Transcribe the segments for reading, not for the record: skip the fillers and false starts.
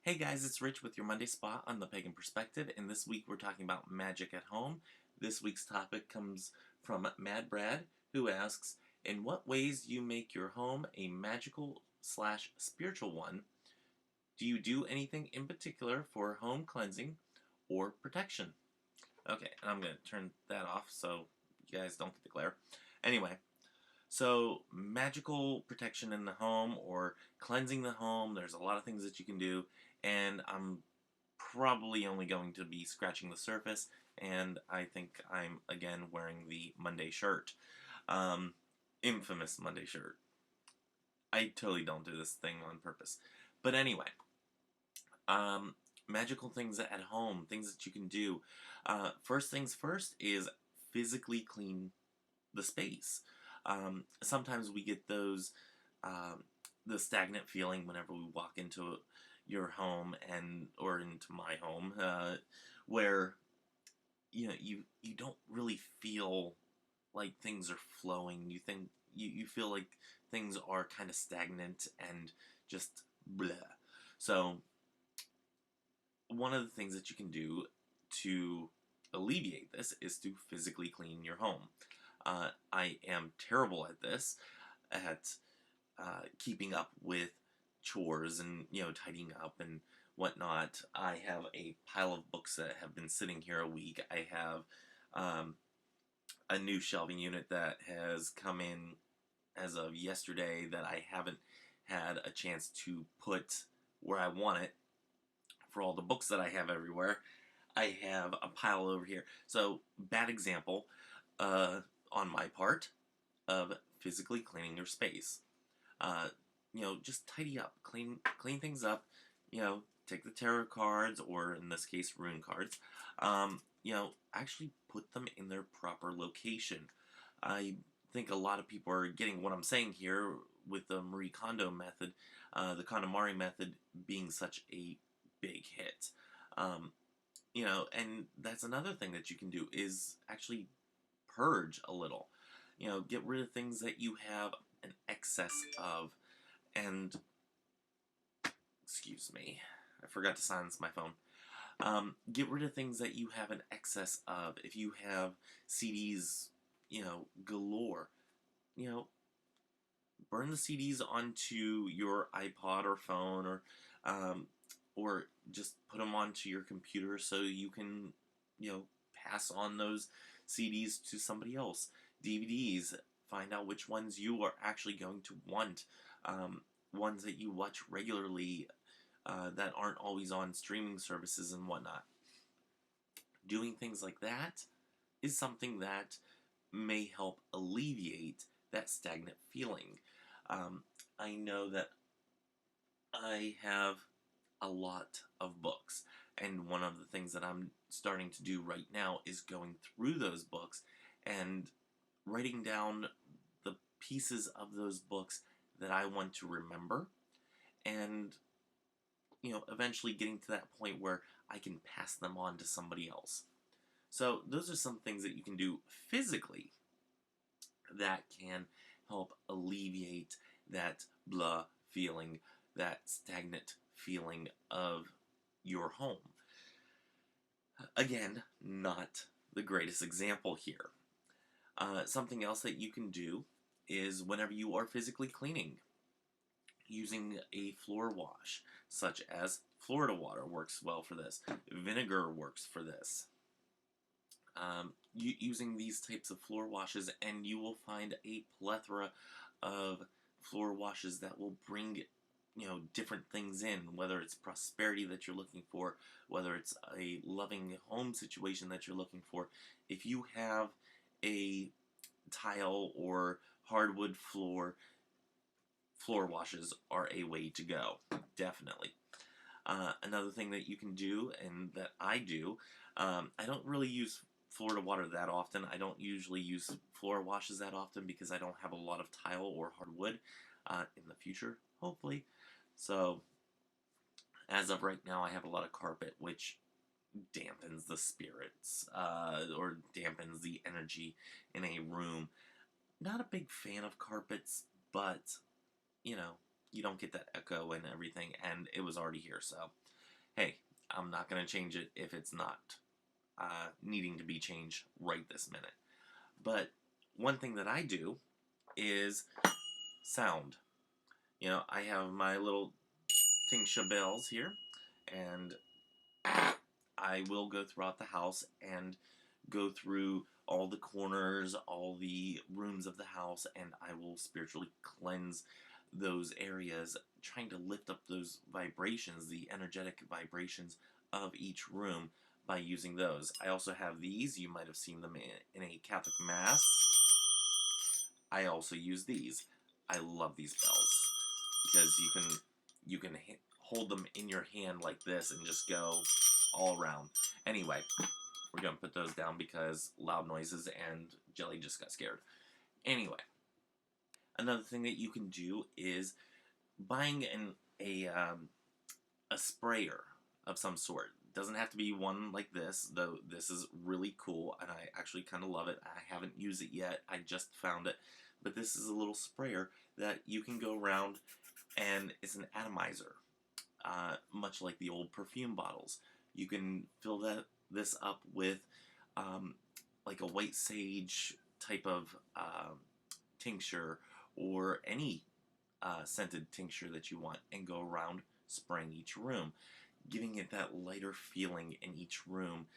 Hey guys, it's Rich with your Monday Spot on the Pagan Perspective, and this week we're talking about magic at home. This week's topic comes from MaddBrad, who asks, in what ways do you make your home a magical/spiritual one? Do you do anything in particular for home cleansing or protection? Okay, and I'm going to turn that off so you guys don't get the glare. Anyway, so magical protection in the home or cleansing the home, there's a lot of things that you can do, and I'm probably only going to be scratching the surface, and I think I'm again wearing the Monday shirt. Infamous Monday shirt. I totally don't do this thing on purpose. But anyway, magical things at home, things that you can do. First things first is physically clean the space. Sometimes we get the stagnant feeling whenever we walk into your home or into my home, where you don't really feel like things are flowing. You feel like things are kind of stagnant and just blah. So one of the things that you can do to alleviate this is to physically clean your home. I am terrible at this, at keeping up with chores and tidying up and whatnot. I have a pile of books that have been sitting here a week. I have a new shelving unit that has come in as of yesterday that I haven't had a chance to put where I want it for all the books that I have everywhere. I have a pile over here. So, bad example on my part of physically cleaning your space. Just tidy up, clean things up. Take the tarot cards, or in this case, rune cards. Actually put them in their proper location. I think a lot of people are getting what I'm saying here with the Marie Kondo method, the Kondomari method being such a big hit. And that's another thing that you can do is actually purge a little. Get rid of things that you have an excess of. And, excuse me, I forgot to silence my phone. Get rid of things that you have an excess of. If you have CDs, galore, burn the CDs onto your iPod or phone, or just put them onto your computer so you can, pass on those CDs to somebody else. DVDs, find out which ones you are actually going to want. Ones that you watch regularly that aren't always on streaming services and whatnot. Doing things like that is something that may help alleviate that stagnant feeling. I know that I have a lot of books, and one of the things that I'm starting to do right now is going through those books and writing down the pieces of those books that I want to remember, and eventually getting to that point where I can pass them on to somebody else. So those are some things that you can do physically that can help alleviate that blah feeling, that stagnant feeling of your home. Again, not the greatest example here. Something else that you can do is whenever you are physically cleaning, using a floor wash, such as Florida water works well for this. Vinegar works for this. Using these types of floor washes, and you will find a plethora of floor washes that will bring different things in, whether it's prosperity that you're looking for, whether it's a loving home situation that you're looking for. If you have a tile or hardwood floor washes are a way to go, definitely. Another thing that you can do, and that I do, I don't really use Florida water that often. I don't usually use floor washes that often because I don't have a lot of tile or hardwood in the future, hopefully. So, as of right now, I have a lot of carpet, which dampens the spirits, or dampens the energy in a room. Not a big fan of carpets, but you don't get that echo and everything, and it was already here, so. hey, I'm not going to change it if it's not needing to be changed right this minute. But one thing that I do is sound. You know, I have my little tingsha bells here, and I will go throughout the house and go through all the corners, all the rooms of the house, and I will spiritually cleanse those areas, trying to lift up those vibrations, the energetic vibrations of each room by using those. I also have these. You might have seen them in a Catholic Mass. I also use these. I love these bells because you can hold them in your hand like this and just go all around. Anyway, we're gonna put those down because loud noises and Jelly just got scared. Anyway, another thing that you can do is buying a sprayer of some sort. Doesn't have to be one like this, though this is really cool and I actually kind of love it. I haven't used it yet, I just found it. But this is a little sprayer that you can go around, and it's an atomizer, much like the old perfume bottles. You can fill this up with like a white sage type of tincture or any scented tincture that you want, and go around spraying each room, giving it that lighter feeling in each room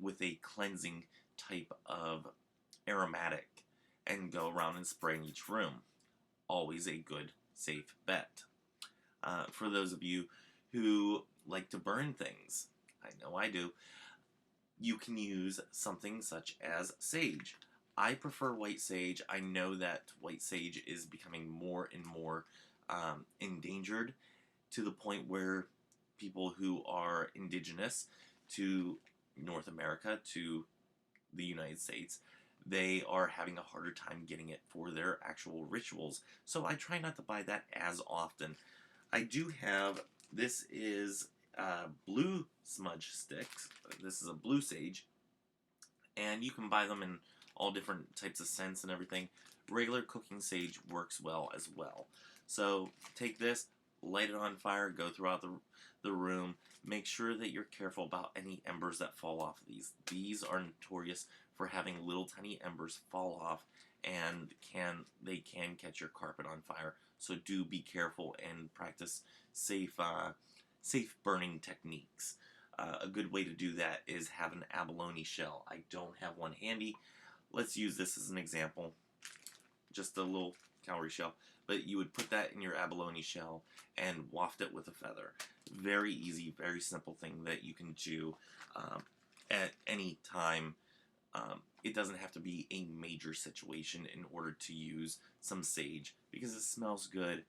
with a cleansing type of aromatic, and go around and spraying each room. Always a good, safe bet. For those of you who like to burn things, I know I do, you can use something such as sage. I prefer white sage. I know that white sage is becoming more and more endangered, to the point where people who are indigenous to North America, to the United States, they are having a harder time getting it for their actual rituals. So I try not to buy that as often. I do have, this is blue smudge sticks. This is a blue sage, and you can buy them in all different types of scents and everything. Regular cooking sage works well as well. So take this, light it on fire, go throughout the room. Make sure that you're careful about any embers that fall off of these. These are notorious for having little tiny embers fall off, and they can catch your carpet on fire. So do be careful and practice safe burning techniques. A good way to do that is have an abalone shell. I don't have one handy. Let's use this as an example. Just a little cowrie shell. But you would put that in your abalone shell and waft it with a feather. Very easy, very simple thing that you can do at any time. It doesn't have to be a major situation in order to use some sage, because it smells good,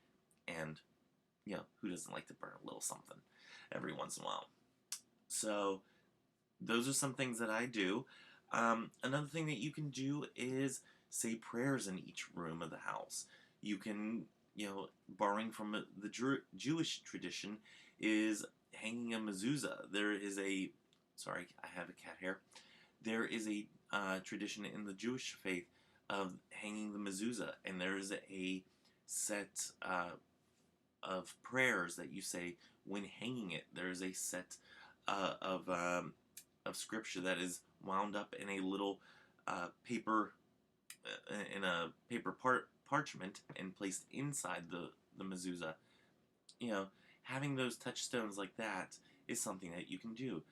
and you know, who doesn't like to burn a little something every once in a while? So those are some things that I do. Another thing that you can do is say prayers in each room of the house. You can, you know, borrowing from the Jewish tradition, is hanging a mezuzah. There is a, sorry, I have a cat hair. There is a tradition in the Jewish faith of hanging the mezuzah, and there is a set of prayers that you say when hanging it. There is a set of scripture that is wound up in a little paper parchment and placed inside the mezuzah. You know, having those touchstones like that is something that you can do.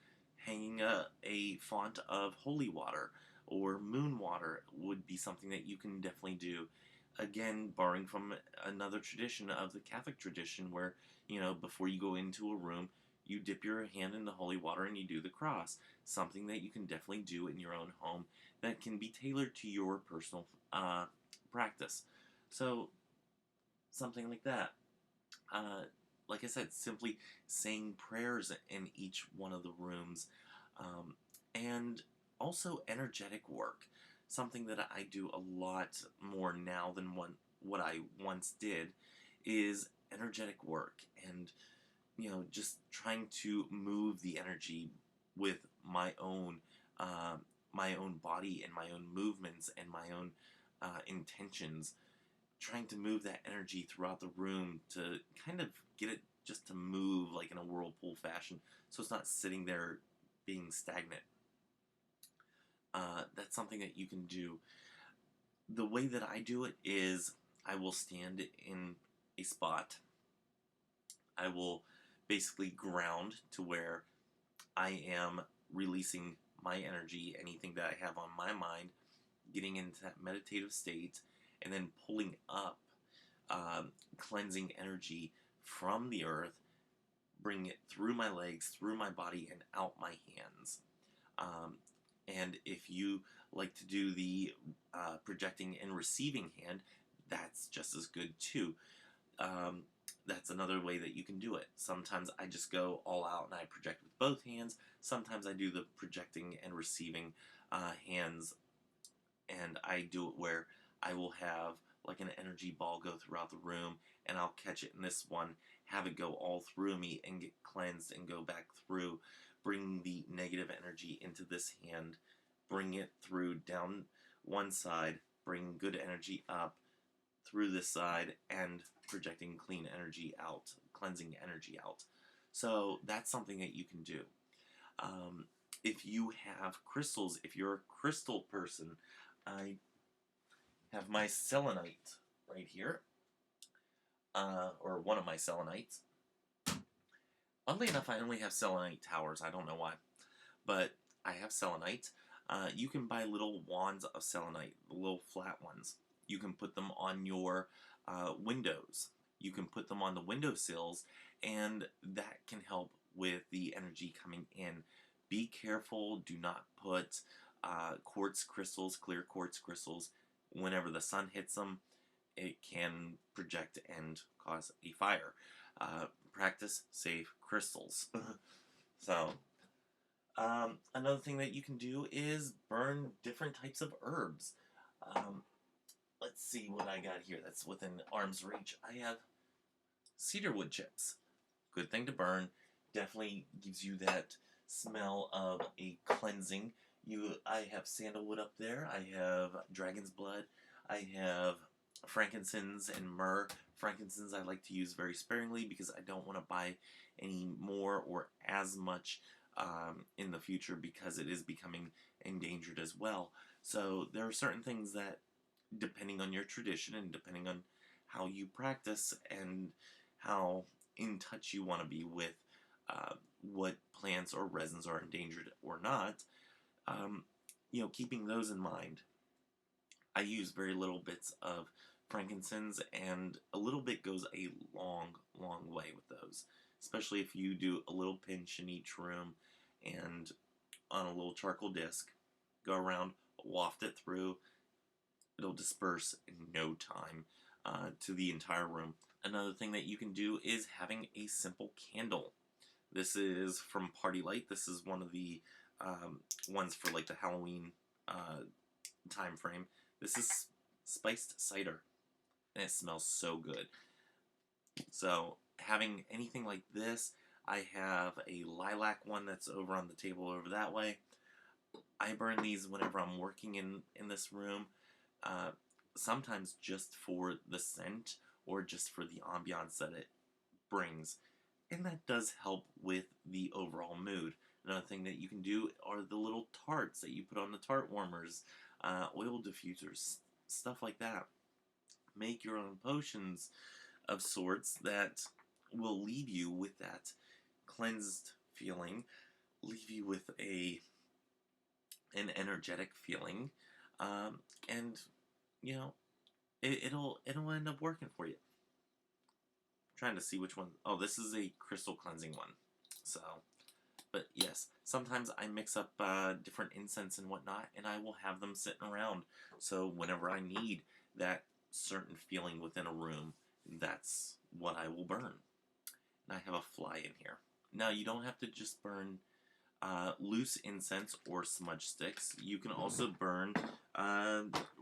Hanging a font of holy water or moon water would be something that you can definitely do. Again, borrowing from another tradition of the Catholic tradition, where, you know, before you go into a room, you dip your hand in the holy water and you do the cross. Something that you can definitely do in your own home that can be tailored to your personal practice. So, something like that. Like I said, simply saying prayers in each one of the rooms. And also energetic work. Something that I do a lot more now than what I once did is energetic work, and you know, just trying to move the energy with my own body and my own movements and my own intentions, trying to move that energy throughout the room to kind of get it just to move like in a whirlpool fashion, so it's not sitting there being stagnant. That's something that you can do. The way that I do it is I will stand in a spot. I will basically ground to where I am releasing my energy, anything that I have on my mind, getting into that meditative state, and then pulling up cleansing energy from the earth, bringing it through my legs, through my body, and out my hands. Um, and if you like to do the projecting and receiving hand, that's just as good too. Um, that's another way that you can do it. Sometimes I just go all out and I project with both hands. Sometimes I do the projecting and receiving hands, and I do it where I will have like an energy ball go throughout the room, and I'll catch it in this one, have it go all through me and get cleansed and go back through, bring the negative energy into this hand, bring it through down one side, bring good energy up through this side, and projecting clean energy out, cleansing energy out. So that's something that you can do. If you have crystals, if you're a crystal person, I have my selenite right here, or one of my selenites. Oddly enough, I only have selenite towers. I don't know why, but I have selenite. You can buy little wands of selenite, the little flat ones. You can put them on your windows. You can put them on the windowsills, and that can help with the energy coming in. Be careful. Do not put quartz crystals, clear quartz crystals. Whenever the sun hits them, it can project and cause a fire. Practice safe crystals. So, another thing that you can do is burn different types of herbs. Let's see what I got here that's within arm's reach. I have cedarwood chips. Good thing to burn. Definitely gives you that smell of a cleansing. I have sandalwood up there. I have dragon's blood. I have frankincense and myrrh. Frankincense I like to use very sparingly because I don't want to buy any more or as much in the future because it is becoming endangered as well. So there are certain things that, depending on your tradition and depending on how you practice and how in touch you want to be with what plants or resins are endangered or not, keeping those in mind. I use very little bits of frankincense, and a little bit goes a long, long way with those, especially if you do a little pinch in each room and on a little charcoal disc, go around, waft it through. It'll disperse in no time to the entire room. Another thing that you can do is having a simple candle. This is from Party Light. This is one of the ones for like the Halloween time frame. This is spiced cider, and it smells so good. So having anything like this, I have a lilac one that's over on the table over that way. I burn these whenever I'm working in this room, sometimes just for the scent or just for the ambiance that it brings. And that does help with the overall mood. Another thing that you can do are the little tarts that you put on the tart warmers, oil diffusers, stuff like that. Make your own potions of sorts that will leave you with that cleansed feeling, leave you with an energetic feeling, and it'll end up working for you. Trying to see which one. Oh, this is a crystal cleansing one. So, but yes, sometimes I mix up different incense and whatnot, and I will have them sitting around. So whenever I need that certain feeling within a room, that's what I will burn. And I have a fly in here. Now, you don't have to just burn loose incense or smudge sticks. You can also burn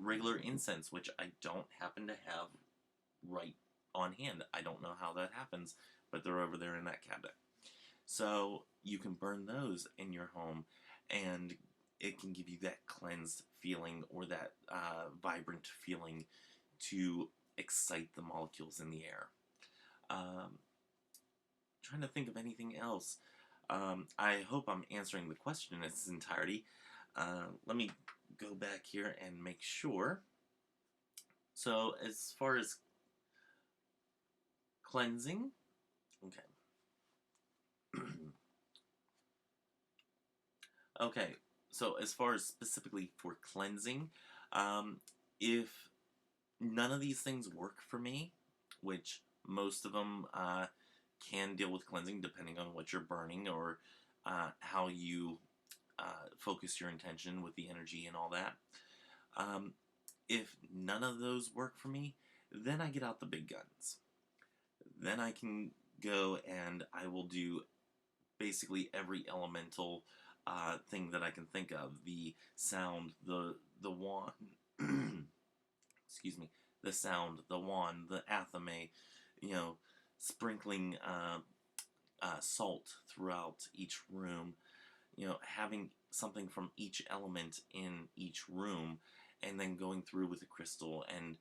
regular incense, which I don't happen to have right on hand. I don't know how that happens, but they're over there in that cabinet. So you can burn those in your home, and it can give you that cleansed feeling or that vibrant feeling to excite the molecules in the air. trying to think of anything else. I hope I'm answering the question in its entirety. Let me go back here and make sure. So, as far as cleansing, okay. Okay, so as far as specifically for cleansing, if none of these things work for me, which most of them can deal with cleansing depending on what you're burning or how you focus your intention with the energy and all that. If none of those work for me, then I get out the big guns. Then I can go and I will do basically every elemental thing that I can think of. The sound, the wand, excuse me, the sound, the wand, the athame, you know, sprinkling salt throughout each room, you know, having something from each element in each room, and then going through with a crystal and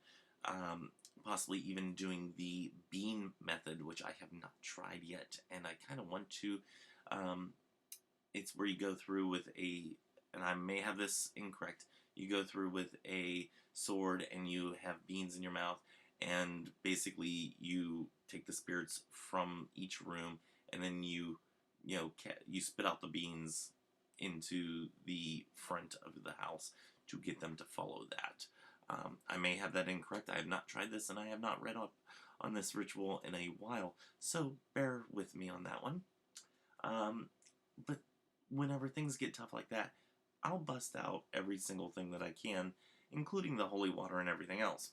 possibly even doing the bean method, which I have not tried yet, and I kind of want to. It's where you go through with and I may have this incorrect, you go through with a sword and you have beans in your mouth, and basically you take the spirits from each room, and then you spit out the beans into the front of the house to get them to follow that. I may have that incorrect. I have not tried this, and I have not read up on this ritual in a while, so bear with me on that one. But whenever things get tough like that, I'll bust out every single thing that I can, including the holy water and everything else.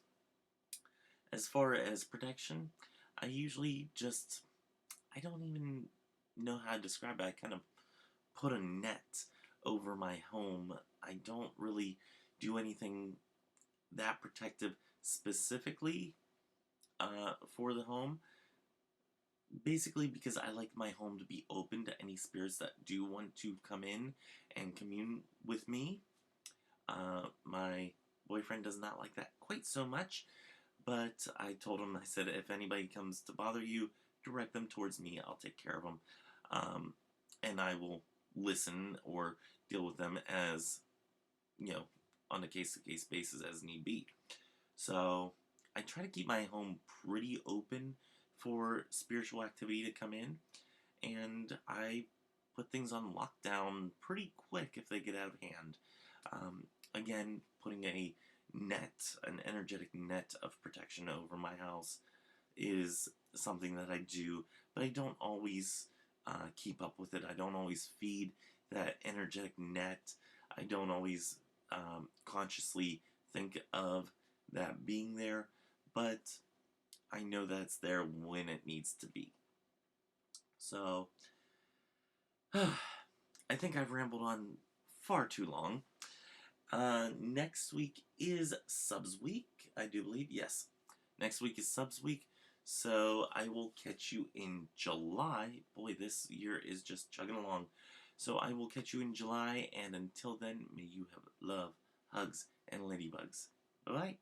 As far as protection, I usually I don't even know how to describe it. I kind of put a net over my home. I don't really do anything that protective specifically for the home. Basically because I like my home to be open to any spirits that do want to come in and commune with me. My boyfriend does not like that quite so much, but I told him, I said, if anybody comes to bother you, direct them towards me. I'll take care of them. And I will listen or deal with them as, on a case-to-case basis as need be. So I try to keep my home pretty open for spiritual activity to come in, and I put things on lockdown pretty quick if they get out of hand. Again, putting an energetic net of protection over my house is something that I do, but I don't always keep up with it. I don't always feed that energetic net. I don't always consciously think of that being there, but I know that it's there when it needs to be. So, I think I've rambled on far too long. Next week is Subs Week, I do believe. Yes, next week is Subs Week. So I will catch you in July. Boy, this year is just chugging along. So I will catch you in July, and until then, may you have love, hugs, and ladybugs. Bye-bye.